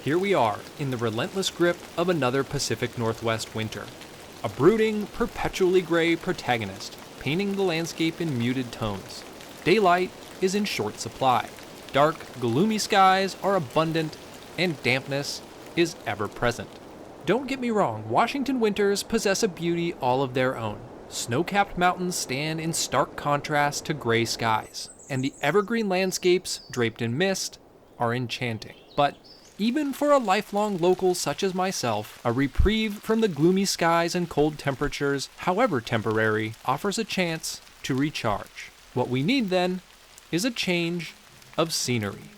Here we are, in the relentless grip of another Pacific Northwest winter. A brooding, perpetually gray protagonist, painting the landscape in muted tones. Daylight is in short supply. Dark, gloomy skies are abundant, and dampness is ever present. Don't get me wrong, Washington winters possess a beauty all of their own. Snow-capped mountains stand in stark contrast to gray skies, and the evergreen landscapes, draped in mist, are enchanting. But even for a lifelong local such as myself, a reprieve from the gloomy skies and cold temperatures, however temporary, offers a chance to recharge. What we need then is a change of scenery.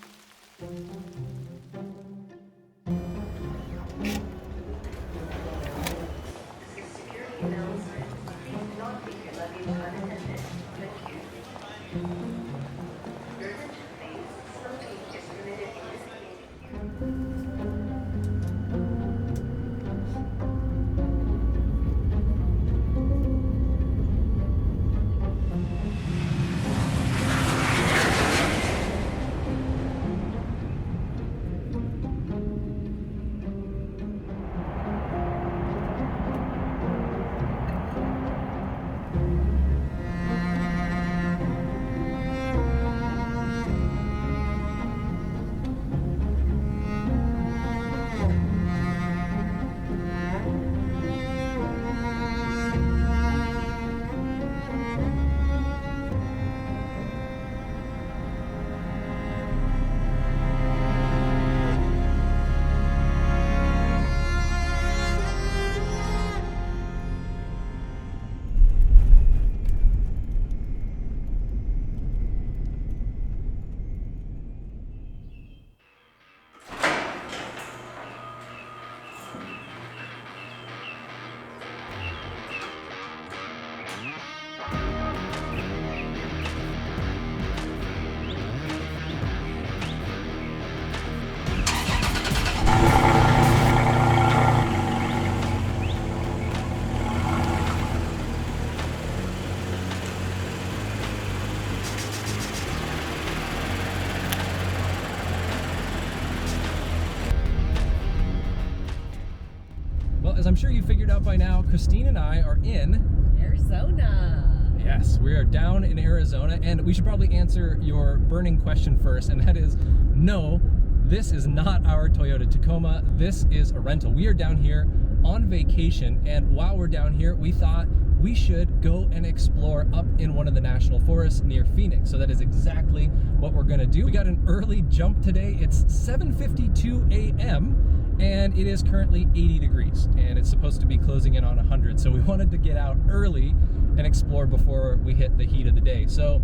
As I'm sure you figured out by now, Christine and I are in Arizona. Yes, we are down in Arizona, and we should probably answer your burning question first, and that is, no, this is not our Toyota Tacoma. This is a rental. We are down here on vacation, and while we're down here, we thought we should go and explore up in one of the national forests near Phoenix. So that is exactly what we're gonna do. We got an early jump today. It's 7:52 a.m. and it is currently 80 degrees, and it's supposed to be closing in on 100. So we wanted to get out early and explore before we hit the heat of the day. So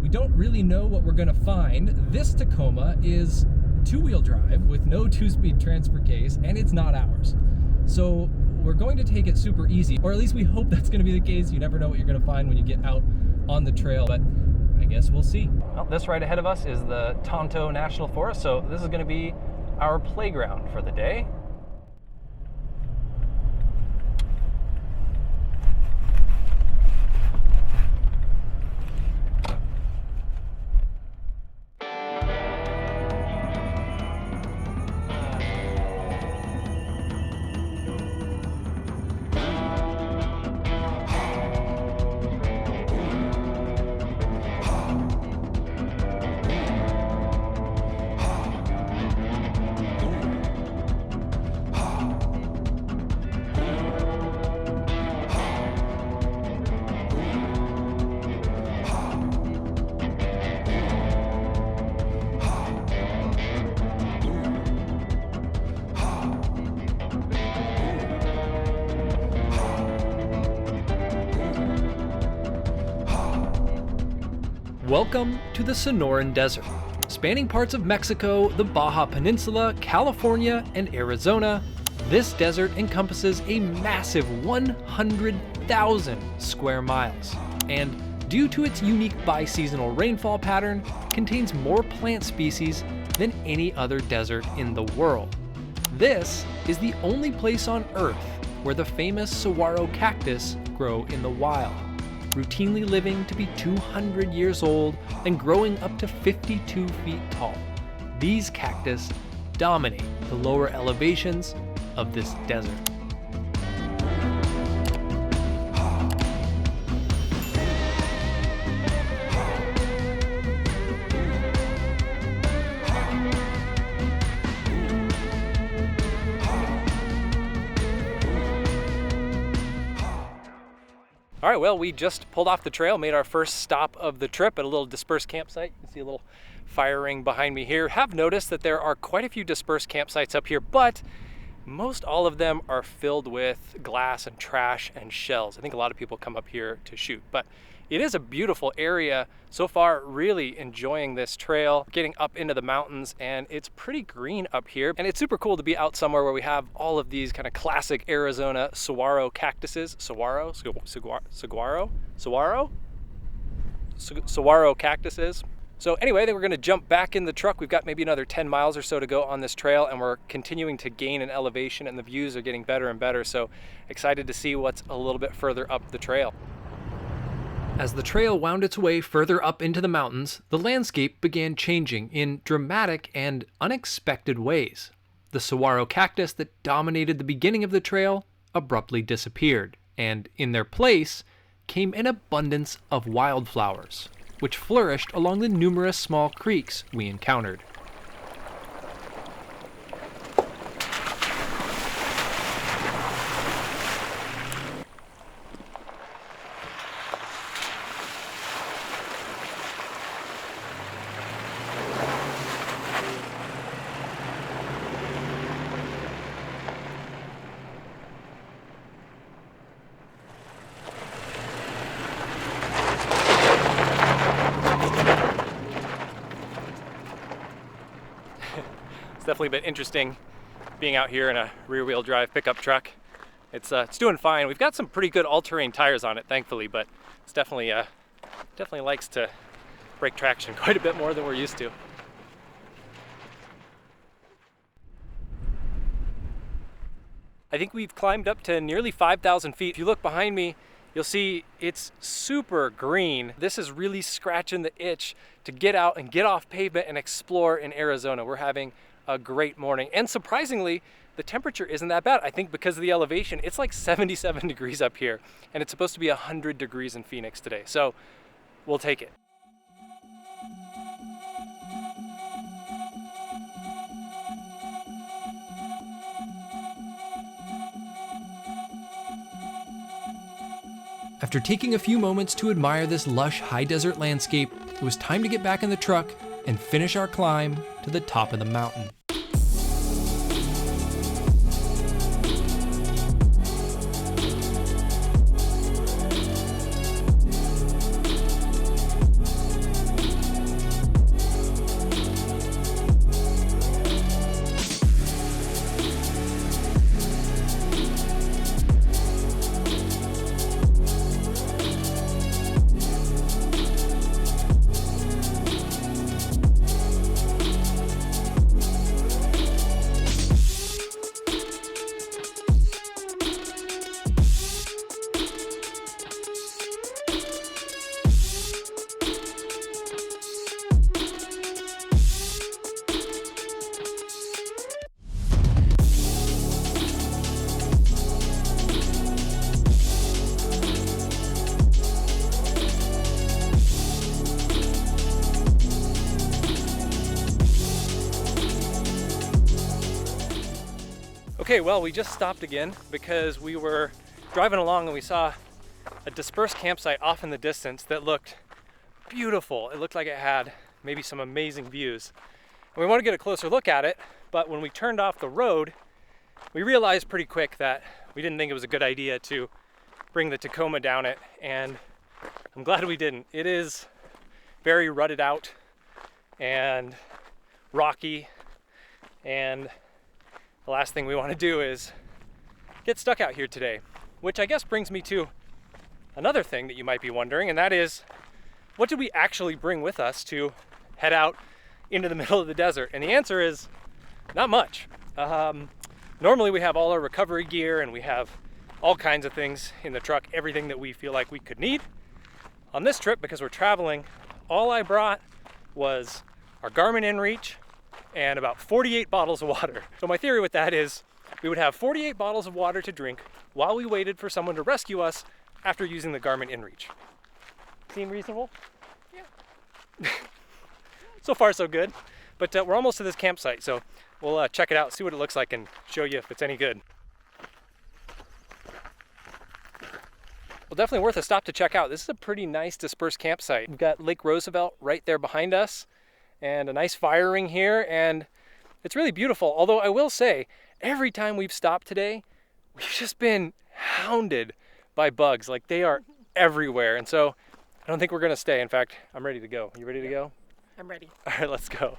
we don't really know what we're gonna find. This Tacoma is two-wheel drive with no two-speed transfer case, and it's not ours. So we're going to take it super easy, or at least we hope that's gonna be the case. You never know what you're gonna find when you get out on the trail, but I guess we'll see. Well, this right ahead of us is the Tonto National Forest, so this is gonna be our playground for the day. Welcome to the Sonoran Desert. Spanning parts of Mexico, the Baja Peninsula, California, and Arizona, this desert encompasses a massive 100,000 square miles, and due to its unique biseasonal rainfall pattern, contains more plant species than any other desert in the world. This is the only place on Earth where the famous saguaro cactus grow in the wild, routinely living to be 200 years old and growing up to 52 feet tall. These cactus dominate the lower elevations of this desert. All right, well, we just pulled off the trail, made our first stop of the trip at a little dispersed campsite. You can see a little fire ring behind me here. Have noticed that there are quite a few dispersed campsites up here, but most all of them are filled with glass and trash and shells. I think a lot of people come up here to shoot, but it is a beautiful area. So far, really enjoying this trail, getting up into the mountains, and it's pretty green up here. And it's super cool to be out somewhere where we have all of these kind of classic Arizona saguaro cactuses. Saguaro cactuses. So anyway, then we're gonna jump back in the truck. We've got maybe another 10 miles or so to go on this trail, and we're continuing to gain in elevation, and the views are getting better and better. So excited to see what's a little bit further up the trail. As the trail wound its way further up into the mountains, the landscape began changing in dramatic and unexpected ways. The saguaro cactus that dominated the beginning of the trail abruptly disappeared, and in their place came an abundance of wildflowers, which flourished along the numerous small creeks we encountered. It's definitely been interesting being out here in a rear-wheel drive pickup truck. It's doing fine. We've got some pretty good all-terrain tires on it, thankfully, but it's definitely likes to break traction quite a bit more than we're used to. I think we've climbed up to nearly 5,000 feet. If you look behind me, you'll see it's super green. This is really scratching the itch to get out and get off pavement and explore in Arizona. We're having a great morning. And surprisingly, the temperature isn't that bad. I think because of the elevation, it's like 77 degrees up here, and it's supposed to be 100 degrees in Phoenix today. So we'll take it. After taking a few moments to admire this lush high desert landscape, it was time to get back in the truck and finish our climb to the top of the mountain. Okay, well, we just stopped again because we were driving along and we saw a dispersed campsite off in the distance that looked beautiful. It looked like it had maybe some amazing views. And we want to get a closer look at it, but when we turned off the road, we realized pretty quick that we didn't think it was a good idea to bring the Tacoma down it, and I'm glad we didn't. It is very rutted out and rocky, and the last thing we want to do is get stuck out here today, which I guess brings me to another thing that you might be wondering, and that is, what did we actually bring with us to head out into the middle of the desert? And the answer is not much. Normally we have all our recovery gear and we have all kinds of things in the truck, everything that we feel like we could need. On this trip, because we're traveling, all I brought was our Garmin inReach, and about 48 bottles of water. So my theory with that is we would have 48 bottles of water to drink while we waited for someone to rescue us after using the Garmin InReach. Seem reasonable? Yeah. So far, so good. But we're almost to this campsite, so we'll check it out, see what it looks like, and show you if it's any good. Well, definitely worth a stop to check out. This is a pretty nice dispersed campsite. We've got Lake Roosevelt right there behind us, and a nice fire ring here, and it's really beautiful. Although I will say, every time we've stopped today, we've just been hounded by bugs. Like, they are everywhere, and so I don't think we're gonna stay. In fact, I'm ready to go. You ready to go? I'm ready. All right, let's go.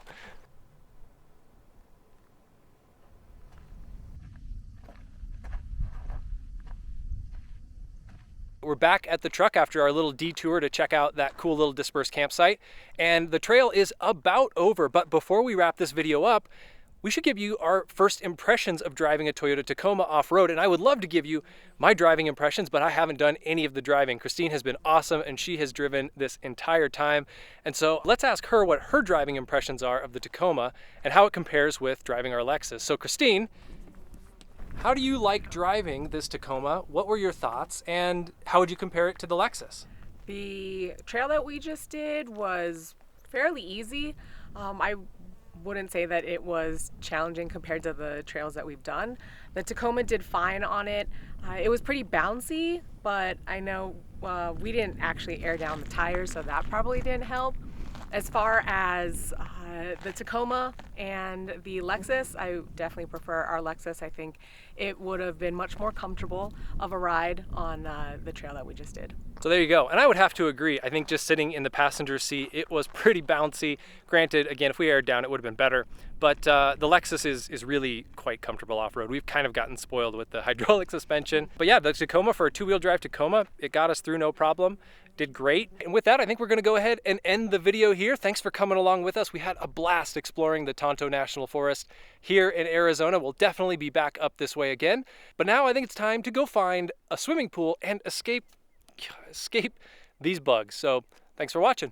We're back at the truck after our little detour to check out that cool little dispersed campsite, and the trail is about over. But before we wrap this video up, we should give you our first impressions of driving a Toyota Tacoma off-road. And I would love to give you my driving impressions, but I haven't done any of the driving. Christine has been awesome, and she has driven this entire time. And so let's ask her what her driving impressions are of the Tacoma and how it compares with driving our Lexus. So Christine, how do you like driving this Tacoma? What were your thoughts, and how would you compare it to the Lexus? The trail that we just did was fairly easy. I wouldn't say that it was challenging compared to the trails that we've done. The Tacoma did fine on it. It was pretty bouncy, but I know we didn't actually air down the tires, so that probably didn't help. As far as the Tacoma and the Lexus, I definitely prefer our Lexus. I think it would have been much more comfortable of a ride on the trail that we just did. So there you go. And I would have to agree. I think just sitting in the passenger seat, it was pretty bouncy. Granted, again, if we aired down, it would have been better. But the Lexus is really quite comfortable off-road. We've kind of gotten spoiled with the hydraulic suspension. But yeah, the Tacoma, for a two-wheel drive Tacoma, it got us through no problem. Did great. And with that, I think we're going to go ahead and end the video here. Thanks for coming along with us. We had a blast exploring the Tonto National Forest here in Arizona. We'll definitely be back up this way again. But now I think it's time to go find a swimming pool and escape these bugs. So thanks for watching.